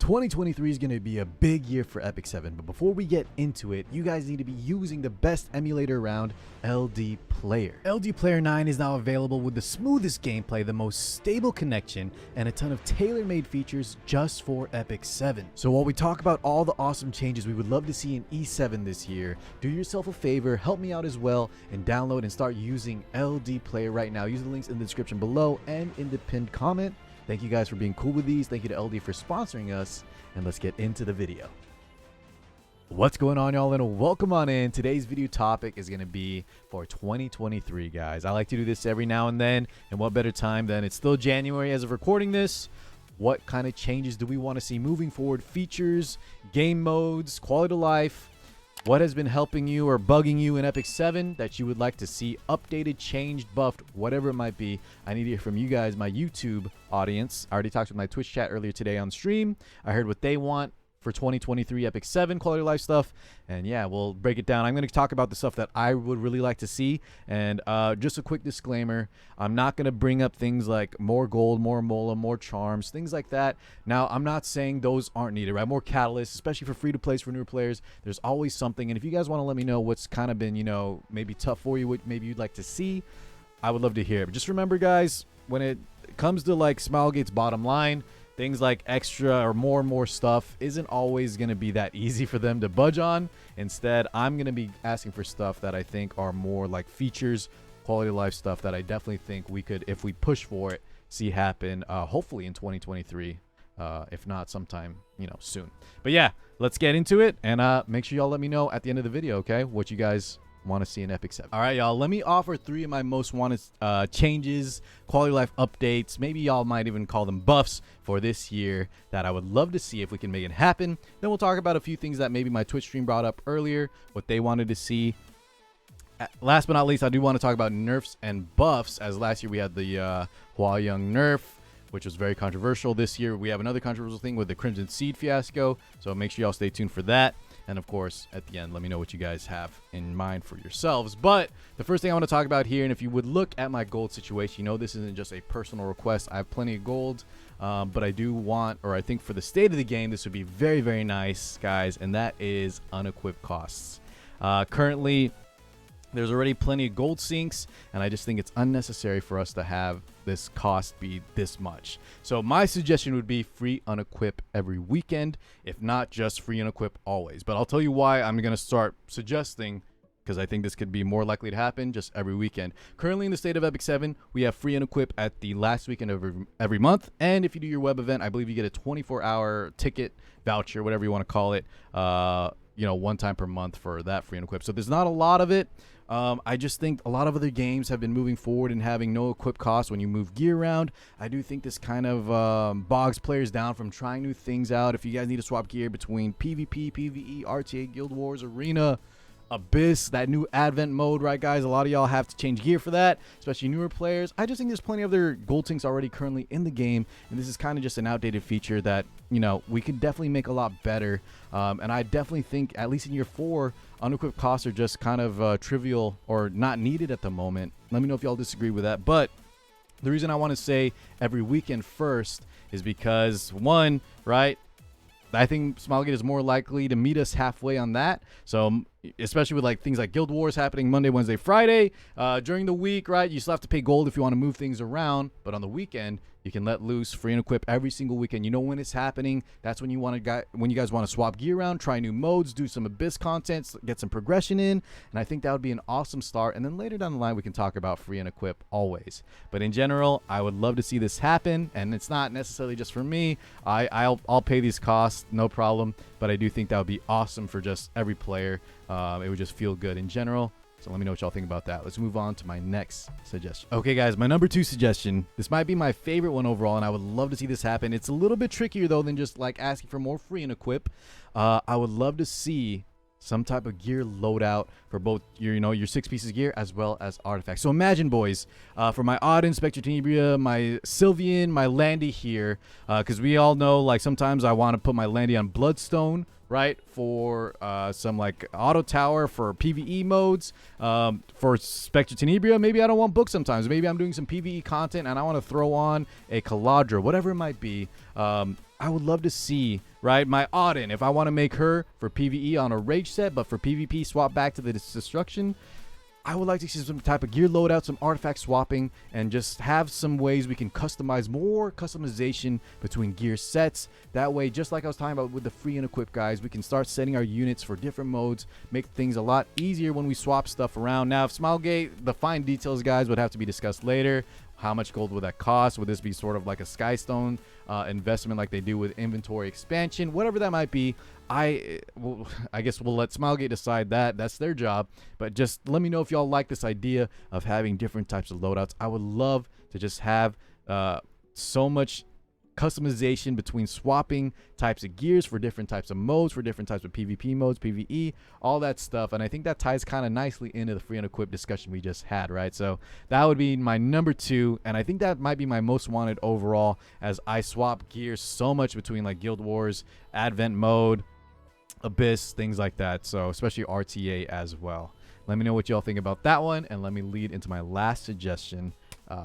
2023 is going to be a big year for Epic 7, but before we get into it, you guys need to be using the best emulator around, LD Player. LD Player 9 is now available with the smoothest gameplay, the most stable connection, and a ton of tailor-made features just for Epic 7. So while we talk about all the awesome changes we would love to see in E7 this year, do yourself a favor, help me out as well, and download and start using LD Player right now. Use the links in the description below and in the pinned comment. Thank you guys for being cool with these. Thank you to LD for sponsoring us, and let's get into the video. What's going on, y'all, and welcome on in. Today's video topic is going to be for 2023, guys. I like to do this every now and then, and what better time than it's still January as of recording this. What kind of changes do we want to see moving forward? Features, game modes, quality of life. What has been helping you or bugging you in Epic 7 that you would like to see updated, changed, buffed, whatever it might be. I need to hear from you guys, my YouTube audience. I already talked with my Twitch chat earlier today on stream. I heard what they want for 2023 Epic 7 quality of life stuff, and yeah, we'll break it down. I'm going to talk about the stuff that I would really like to see, and just a quick disclaimer, I'm not going to bring up things like more gold, more mola, more charms, things like that. Now, I'm not saying those aren't needed, right? More catalysts, especially for free-to-plays, for newer players. There's always something, and if you guys want to let me know what's kind of been, you know, maybe tough for you, what maybe you'd like to see, I would love to hear it. But just remember, guys, when it comes to like Smilegate's bottom line, things like extra or more and more stuff isn't always going to be that easy for them to budge on. Instead, I'm going to be asking for stuff that I think are more like features, quality of life stuff that I definitely think we could, if we push for it, see happen, hopefully in 2023. If not sometime, you know, soon. But yeah, let's get into it, and make sure y'all let me know at the end of the video, okay, what you guys want to see in Epic 7. All right, y'all, let me offer 3 of my most wanted changes, quality of life updates, maybe y'all might even call them buffs for this year that I would love to see if we can make it happen. Then we'll talk about a few things that maybe my Twitch stream brought up earlier, what they wanted to see. Last but not least, I do want to talk about nerfs and buffs, as last year we had the Hua Young nerf, which was very controversial. This year we have another controversial thing with the Crimson Seed fiasco, so make sure y'all stay tuned for that. And of course, at the end, let me know what you guys have in mind for yourselves. But the first thing I want to talk about here, and if you would look at my gold situation, you know this isn't just a personal request. I have plenty of gold, but I do want, or I think for the state of the game, this would be very, very nice, guys, and that is unequip costs. Currently, there's already plenty of gold sinks, and I just think it's unnecessary for us to have this cost be this much. So my suggestion would be free unequip every weekend, if not just free unequip always. But I'll tell you why I'm going to start suggesting, because I think this could be more likely to happen just every weekend. Currently in the state of Epic 7, we have free unequip at the last weekend of every month, and if you do your web event, I believe you get a 24-hour ticket voucher, whatever you want to call it, you know, one time per month for that free unequip. So there's not a lot of it. I just think a lot of other games have been moving forward and having no equip costs when you move gear around. I do think this kind of bogs players down from trying new things out. If you guys need to swap gear between PvP, PvE, RTA, Guild Wars, Arena, Abyss, that new Advent mode, right, guys? A lot of y'all have to change gear for that, especially newer players. I just think there's plenty of other gold sinks already currently in the game, and this is kind of just an outdated feature that, you know, we could definitely make a lot better. And I definitely think, at least in year 4, unequipped costs are just kind of trivial or not needed at the moment. Let me know if y'all disagree with that. But the reason I want to say every weekend first is because, one, right, I think Smilegate is more likely to meet us halfway on that. So especially with like things like Guild Wars happening Monday, Wednesday, Friday, during the week, right? You still have to pay gold if you want to move things around, but on the weekend you can let loose, free and equip every single weekend. You know when it's happening. That's when you want to when you guys want to swap gear around, try new modes, do some Abyss content, get some progression in, and I think that would be an awesome start. And then later down the line we can talk about free and equip always. But in general, I would love to see this happen, and it's not necessarily just for me. I'll pay these costs, no problem. But I do think that would be awesome for just every player. It would just feel good in general. So let me know what y'all think about that. Let's move on to my next suggestion. Okay, guys, my number 2 suggestion. This might be my favorite one overall, and I would love to see this happen. It's a little bit trickier, though, than just like asking for more free and equip. I would love to see some type of gear loadout for both your, you know, your 6 pieces of gear as well as artifacts. So imagine, boys, for my Auden, Spectre Tenebria, my Sylvian, my Landy here, because we all know, like, sometimes I want to put my Landy on Bloodstone right, for some like auto tower for PvE modes. For Spectre Tenebria, maybe I don't want books sometimes. Maybe I'm doing some PvE content and I want to throw on a Caladra, whatever it might be. I would love to see, right, my Auden, if I want to make her for PvE on a rage set, but for PvP swap back to the destruction. I would like to see some type of gear loadout, some artifact swapping, and just have some ways we can customize, more customization between gear sets. That way, just like I was talking about with the free and equip guys, we can start setting our units for different modes, make things a lot easier when we swap stuff around. Now, if Smilegate, the fine details, guys, would have to be discussed later. How much gold would that cost? Would this be sort of like a Skystone investment like they do with inventory expansion? Whatever that might be, I guess we'll let Smilegate decide that. That's their job. But just let me know if y'all like this idea of having different types of loadouts. I would love to just have so much customization between swapping types of gears for different types of modes, for different types of PvP modes, PvE, all that stuff. And I think that ties kind of nicely into the free and equip discussion we just had, right? So that would be my number 2, and I think that might be my most wanted overall, as I swap gears so much between like Guild Wars, Advent mode, Abyss, things like that. So especially RTA as well. Let me know what y'all think about that one, and let me lead into my last suggestion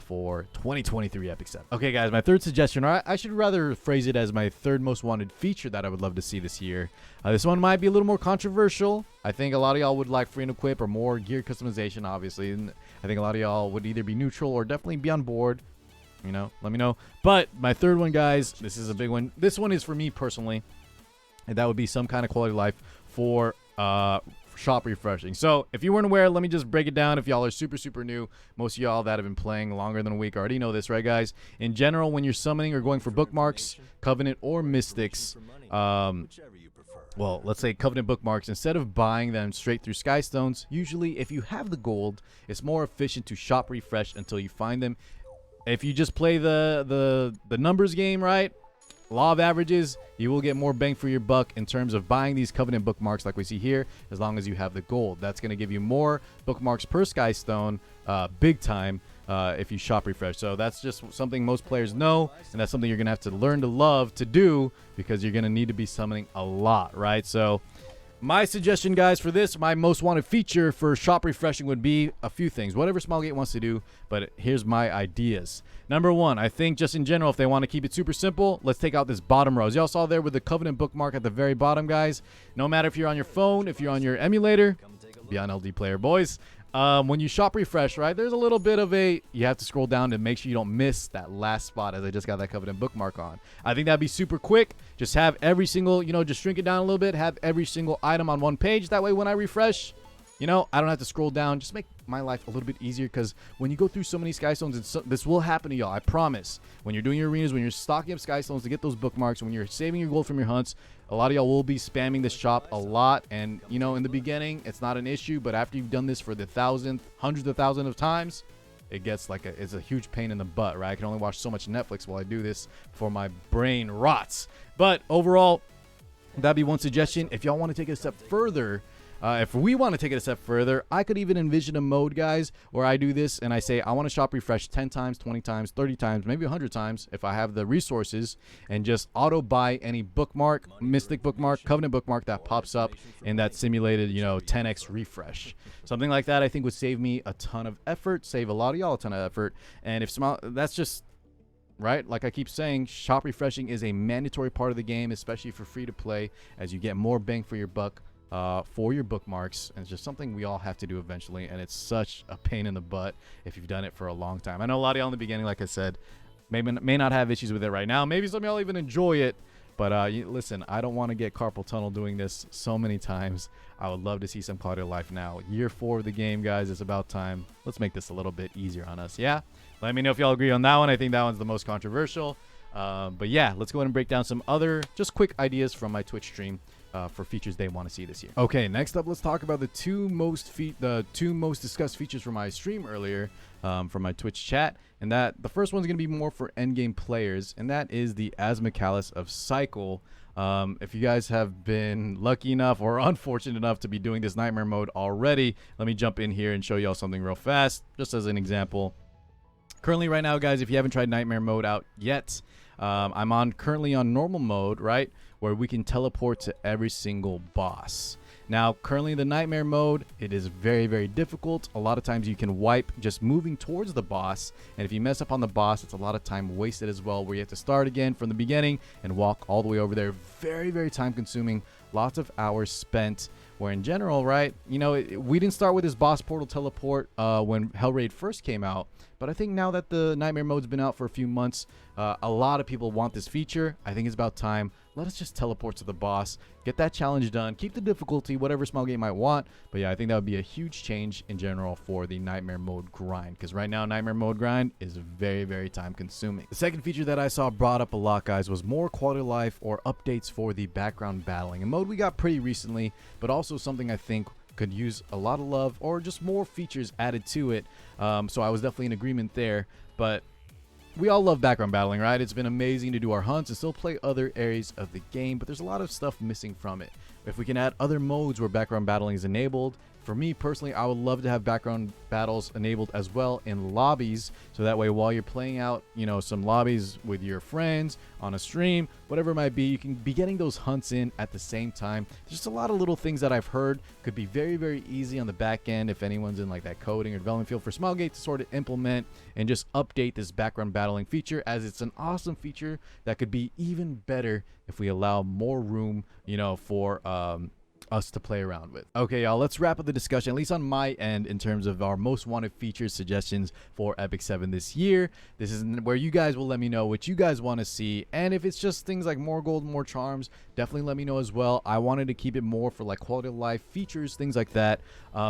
for 2023 Epic 7. Okay, guys, my third suggestion, or I should rather phrase it as my third most wanted feature that I would love to see this year. This one might be a little more controversial. I think a lot of y'all would like free and equip or more gear customization, obviously. And I think a lot of y'all would either be neutral or definitely be on board. You know, let me know. But my third one, guys, this is a big one. This one is for me personally, and that would be some kind of quality of life for shop refreshing. So if you weren't aware, let me just break it down. If y'all are super new, most of y'all that have been playing longer than a week already know this, right, guys? In general, when you're summoning or going for bookmarks, Covenant or Mystics, well, let's say Covenant bookmarks, instead of buying them straight through Skystones, usually if you have the gold, it's more efficient to shop refresh until you find them. If you just play the numbers game, right, law of averages, you will get more bang for your buck in terms of buying these Covenant bookmarks like we see here, as long as you have the gold. That's going to give you more bookmarks per Skystone, big time, if you shop refresh. So that's just something most players know, and that's something you're going to have to learn to love to do, because you're going to need to be summoning a lot, right? So my suggestion, guys, for this, my most wanted feature for shop refreshing would be a few things, whatever Smilegate wants to do, but here's my ideas. Number 1, I think just in general, if they want to keep it super simple, let's take out this bottom row. As y'all saw there with the Covenant bookmark at the very bottom, guys, no matter if you're on your phone, if you're on your emulator, be on LD player, boys. When you shop refresh, right, there's a little bit of you have to scroll down to make sure you don't miss that last spot, as I just got that Covenant bookmark on. I think that'd be super quick. Just have every single, just shrink it down a little bit, have every single item on one page. That way when I refresh, I don't have to scroll down. Just make my life a little bit easier, because when you go through so many Skystones, this will happen to y'all, I promise. When you're doing your arenas, when you're stocking up Skystones to get those bookmarks, when you're saving your gold from your hunts, a lot of y'all will be spamming this shop a lot. And, in the beginning, it's not an issue. But after you've done this for the hundreds of thousands of times, it gets like it's a huge pain in the butt, right? I can only watch so much Netflix while I do this before my brain rots. But overall, that'd be one suggestion. If y'all want to take it a step further, if we want to take it a step further, I could even envision a mode, guys, where I do this and I say I want to shop refresh 10 times, 20 times, 30 times, maybe 100 times if I have the resources, and just auto buy any bookmark, Mystic bookmark, Covenant bookmark that pops up in that simulated, 10x refresh. Something like that I think would save me a ton of effort, save a lot of y'all a ton of effort. And that's just right, like I keep saying, shop refreshing is a mandatory part of the game, especially for free to play, as you get more bang for your buck for your bookmarks. And it's just something we all have to do eventually, and it's such a pain in the butt if you've done it for a long time. I know a lot of y'all in the beginning, like I said, may not have issues with it right now. Maybe some of y'all even enjoy it, but listen, I don't want to get carpal tunnel doing this so many times. I would love to see some quality of life now. Year 4 of the game, guys, it's about time. Let's make this a little bit easier on us. Yeah, let me know if y'all agree on that one. I think that one's the most controversial, but yeah, let's go ahead and break down some other just quick ideas from my Twitch stream for features they want to see this year. Okay, next up, let's talk about the two most discussed features from my stream earlier, from my Twitch chat. And that the first one's going to be more for endgame players, and that is the Asmocalis of Cycle. If you guys have been lucky enough or unfortunate enough to be doing this nightmare mode already, let me jump in here and show y'all something real fast, just as an example. Currently right now, guys, if you haven't tried nightmare mode out yet, I'm currently on normal mode, right, where we can teleport to every single boss. Now, currently in the nightmare mode, it is very, very difficult. A lot of times you can wipe just moving towards the boss, and if you mess up on the boss, it's a lot of time wasted as well, where you have to start again from the beginning and walk all the way over there. Very, very time consuming, lots of hours spent, where in general, right, you know, we didn't start with this boss portal teleport when Hellraid first came out, but I think now that the nightmare mode's been out for a few months, a lot of people want this feature. I think it's about time. Let us just teleport to the boss, get that challenge done, keep the difficulty, whatever Smilegate might want. But yeah, I think that would be a huge change in general for the nightmare mode grind, because right now nightmare mode grind is very, very time consuming. The second feature that I saw brought up a lot, guys, was more quality of life or updates for the background battling, a mode we got pretty recently, but also something I think could use a lot of love or just more features added to it. So I was definitely in agreement there. But we all love background battling, right? It's been amazing to do our hunts and still play other areas of the game, but there's a lot of stuff missing from it. If we can add other modes where background battling is enabled, for me personally, I would love to have background battles enabled as well in lobbies, so that way while you're playing out, you know, some lobbies with your friends on a stream, whatever it might be, you can be getting those hunts in at the same time. There's just a lot of little things that I've heard could be very, very easy on the back end if anyone's in like that coding or development field for Smilegate to sort of implement and just update this background battling feature, as it's an awesome feature that could be even better if we allow more room, you know, for us to play around with. Okay, y'all, let's wrap up the discussion, at least on my end, in terms of our most wanted features suggestions for Epic 7 this year. This is where you guys will let me know what you guys want to see, and if it's just things like more gold, more charms, definitely let me know as well. I wanted to keep it more for like quality of life features, things like that.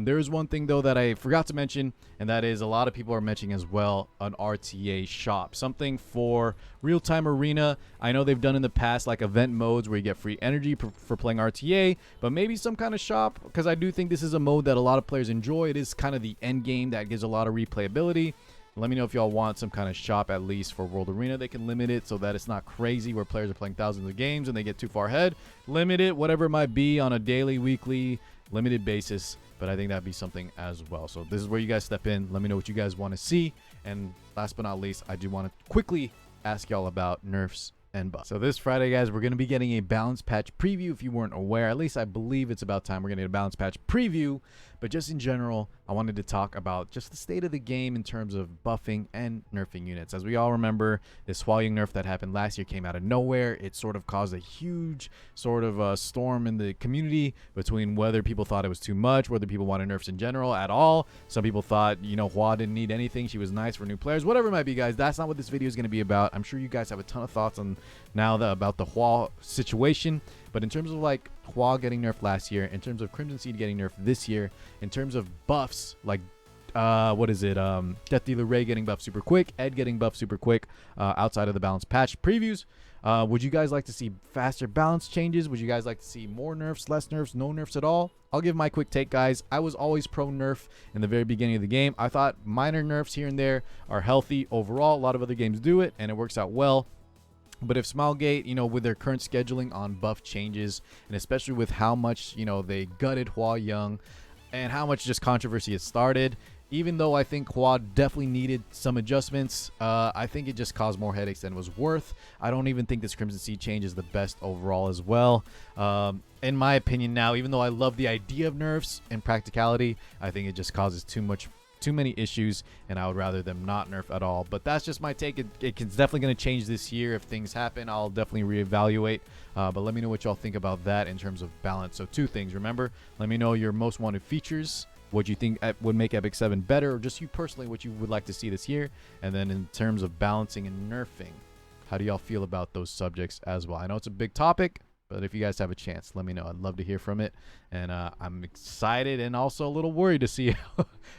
There is one thing though that I forgot to mention, and that is a lot of people are mentioning as well, an RTA shop, something for real-time arena. I know they've done in the past like event modes where you get free energy for playing RTA, but maybe some kind of shop, because I do think this is a mode that a lot of players enjoy. It is kind of the end game that gives a lot of replayability. Let me know if y'all want some kind of shop, at least for World Arena. They can limit it so that it's not crazy where players are playing thousands of games and they get too far ahead. Limit it, whatever it might be, on a daily, weekly, limited basis. But I think that'd be something as well. So this is where you guys step in. Let me know what you guys want to see. And last but not least, I do want to quickly ask y'all about nerfs and buffs. So this Friday, guys, we're going to be getting a balance patch preview. If you weren't aware, at least I believe it's about time we're going to get a balance patch preview. But just in general, I wanted to talk about just the state of the game in terms of buffing and nerfing units. As we all remember, this Hua Young nerf that happened last year came out of nowhere. It sort of caused a huge sort of storm in the community between whether people thought it was too much, whether people wanted nerfs in general at all. Some people thought, you know, Hua didn't need anything. She was nice for new players. Whatever it might be, guys, that's not what this video is going to be about. I'm sure you guys have a ton of thoughts on now about the Hua situation. But in terms of like Hua getting nerfed last year, in terms of Crimson Seed getting nerfed this year, in terms of buffs, like what is it? Death Dealer Ray getting buffed super quick, Ed getting buffed super quick, outside of the balance patch previews. Would you guys like to see faster balance changes? Would you guys like to see more nerfs, less nerfs, no nerfs at all? I'll give my quick take, guys. I was always pro nerf in the very beginning of the game. I thought minor nerfs here and there are healthy overall. A lot of other games do it, and it works out well. But if Smilegate, you know, with their current scheduling on buff changes, and especially with how much, you know, they gutted Hua Young and how much just controversy has started, even though I think Hua definitely needed some adjustments, I think it just caused more headaches than it was worth. I don't even think this Crimson Seed change is the best overall as well. In my opinion now, even though I love the idea of nerfs and practicality, I think it just causes too many issues, and I would rather them not nerf at all. But that's just my take. It's definitely going to change this year. If things happen, I'll definitely reevaluate. But let me know what y'all think about that in terms of balance. So two things. Remember, let me know your most wanted features, what you think would make Epic 7 better, or just you personally, what you would like to see this year. And then in terms of balancing and nerfing, how do y'all feel about those subjects as well? I know it's a big topic, but if you guys have a chance, let me know. I'd love to hear from it. And I'm excited and also a little worried to see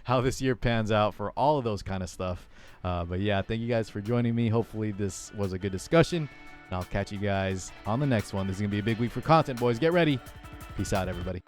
how this year pans out for all of those kind of stuff. But yeah, thank you guys for joining me. Hopefully this was a good discussion. And I'll catch you guys on the next one. This is going to be a big week for content, boys. Get ready. Peace out, everybody.